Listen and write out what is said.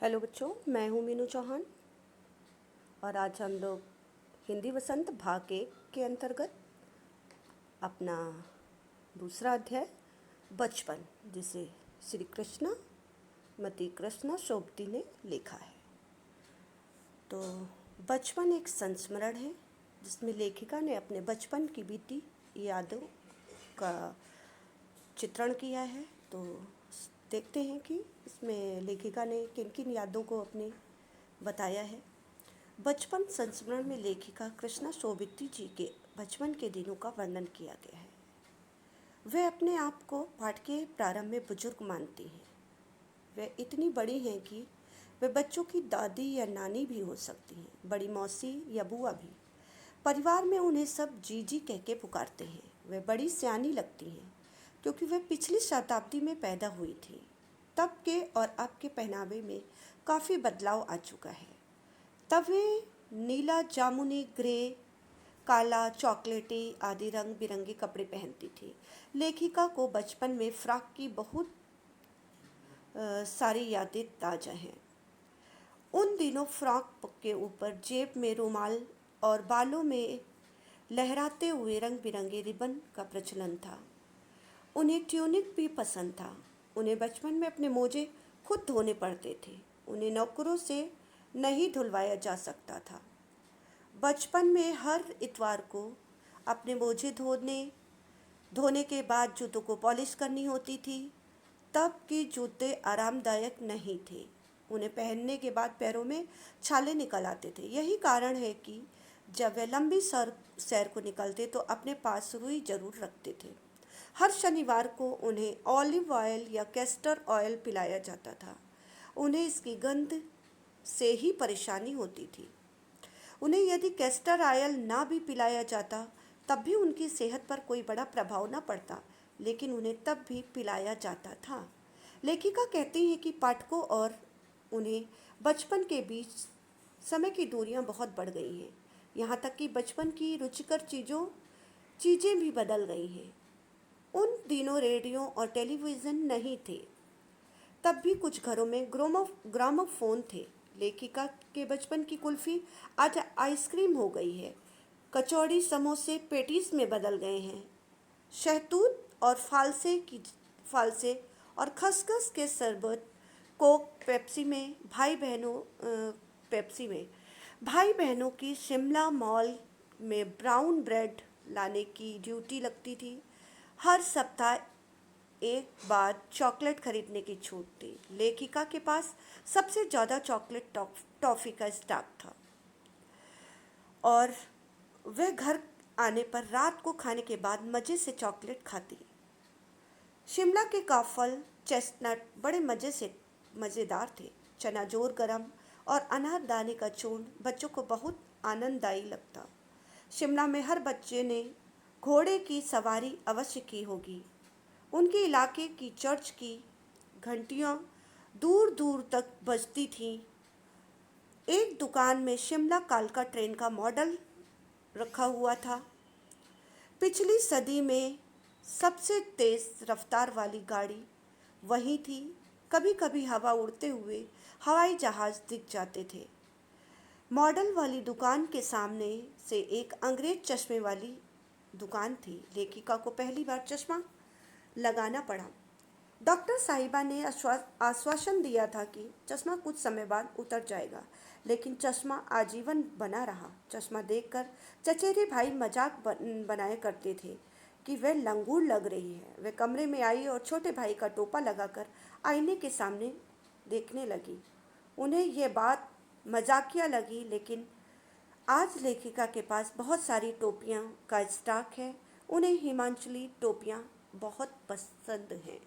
Hello बच्चों, मैं हूँ मीनू चौहान और आज हम लोग हिंदी वसंत भाग 1 के अंतर्गत अपना दूसरा अध्याय बचपन, जिसे श्री कृष्णा मति कृष्णा शोभती ने लिखा है। तो बचपन एक संस्मरण है जिसमें लेखिका ने अपने बचपन की बीती यादों का चित्रण किया है। तो देखते हैं कि इसमें लेखिका ने किन किन यादों को अपने बताया है। बचपन संस्मरण में लेखिका कृष्णा शोभिती जी के बचपन के दिनों का वर्णन किया गया है। वे अपने आप को पाठ के प्रारंभ में बुजुर्ग मानती हैं। वे इतनी बड़ी हैं कि वे बच्चों की दादी या नानी भी हो सकती हैं, बड़ी मौसी या बुआ भी। परिवार में उन्हें सब जीजी कह के पुकारते हैं। वे बड़ी सियानी लगती हैं क्योंकि वे पिछली शताब्दी में पैदा हुई थी। तब के और अब के पहनावे में काफ़ी बदलाव आ चुका है। तब वे नीला, जामुनी, ग्रे, काला, चॉकलेटी आदि रंग बिरंगे कपड़े पहनती थी। लेखिका को बचपन में फ्रॉक की बहुत सारी यादें ताज़ा हैं। उन दिनों फ्रॉक के ऊपर जेब में रुमाल और बालों में लहराते हुए रंग बिरंगे रिबन का प्रचलन था। उन्हें ट्यूनिक भी पसंद था। उन्हें बचपन में अपने मोजे खुद धोने पड़ते थे। उन्हें नौकरों से नहीं धुलवाया जा सकता था। बचपन में हर इतवार को अपने मोजे धोने के बाद जूतों को पॉलिश करनी होती थी। तब के जूते आरामदायक नहीं थे। उन्हें पहनने के बाद पैरों में छाले निकल आते थे। यही कारण है कि जब वे लंबी सैर को निकलते तो अपने पास रुई जरूर रखते थे। हर शनिवार को उन्हें ऑलिव ऑयल या कैस्टर ऑयल पिलाया जाता था। उन्हें इसकी गंध से ही परेशानी होती थी। उन्हें यदि कैस्टर ऑयल ना भी पिलाया जाता तब भी उनकी सेहत पर कोई बड़ा प्रभाव न पड़ता, लेकिन उन्हें तब भी पिलाया जाता था। लेखिका कहती हैं कि पाठकों और उन्हें बचपन के बीच समय की दूरियां बहुत बढ़ गई हैं। यहाँ तक कि बचपन की रुचिकर चीज़ें भी बदल गई हैं। उन दिनों रेडियो और टेलीविज़न नहीं थे। तब भी कुछ घरों में ग्रामोफोन थे। लेखिका के बचपन की कुल्फ़ी आज आइसक्रीम हो गई है। कचौड़ी समोसे पेटीज में बदल गए हैं। शहतूत और फालसे और खसखस के शरबत कोक पेप्सी में भाई बहनों की शिमला मॉल में ब्राउन ब्रेड लाने की ड्यूटी लगती थी। हर सप्ताह एक बार चॉकलेट खरीदने की छूट थी। लेखिका के पास सबसे ज़्यादा चॉकलेट टॉफ़ी का स्टॉक था और वह घर आने पर रात को खाने के बाद मज़े से चॉकलेट खाती। शिमला के काफल चेस्टनट बड़े मज़ेदार थे। चनाजोर गरम और अनारदाने का चूर्ण बच्चों को बहुत आनंददायी लगता। शिमला में हर बच्चे ने घोड़े की सवारी अवश्य की होगी। उनके इलाके की चर्च की घंटियाँ दूर दूर तक बजती थीं। एक दुकान में शिमला कालका ट्रेन का मॉडल रखा हुआ था। पिछली सदी में सबसे तेज़ रफ्तार वाली गाड़ी वही थी। कभी कभी हवा उड़ते हुए हवाई जहाज़ दिख जाते थे। मॉडल वाली दुकान के सामने से एक अंग्रेज चश्मे वाली दुकान थी। लेखिका को पहली बार चश्मा लगाना पड़ा। डॉक्टर साहिबा ने आश्वासन दिया था कि चश्मा कुछ समय बाद उतर जाएगा, लेकिन चश्मा आजीवन बना रहा। चश्मा देखकर चचेरे भाई मजाक बनाया करते थे कि वह लंगूर लग रही है। वह कमरे में आई और छोटे भाई का टोपा लगाकर आईने के सामने देखने लगी। उन्हें यह बात मजाकिया लगी, लेकिन आज लेखिका के पास बहुत सारी टोपियाँ का स्टॉक है। उन्हें हिमाचली टोपियाँ बहुत पसंद हैं।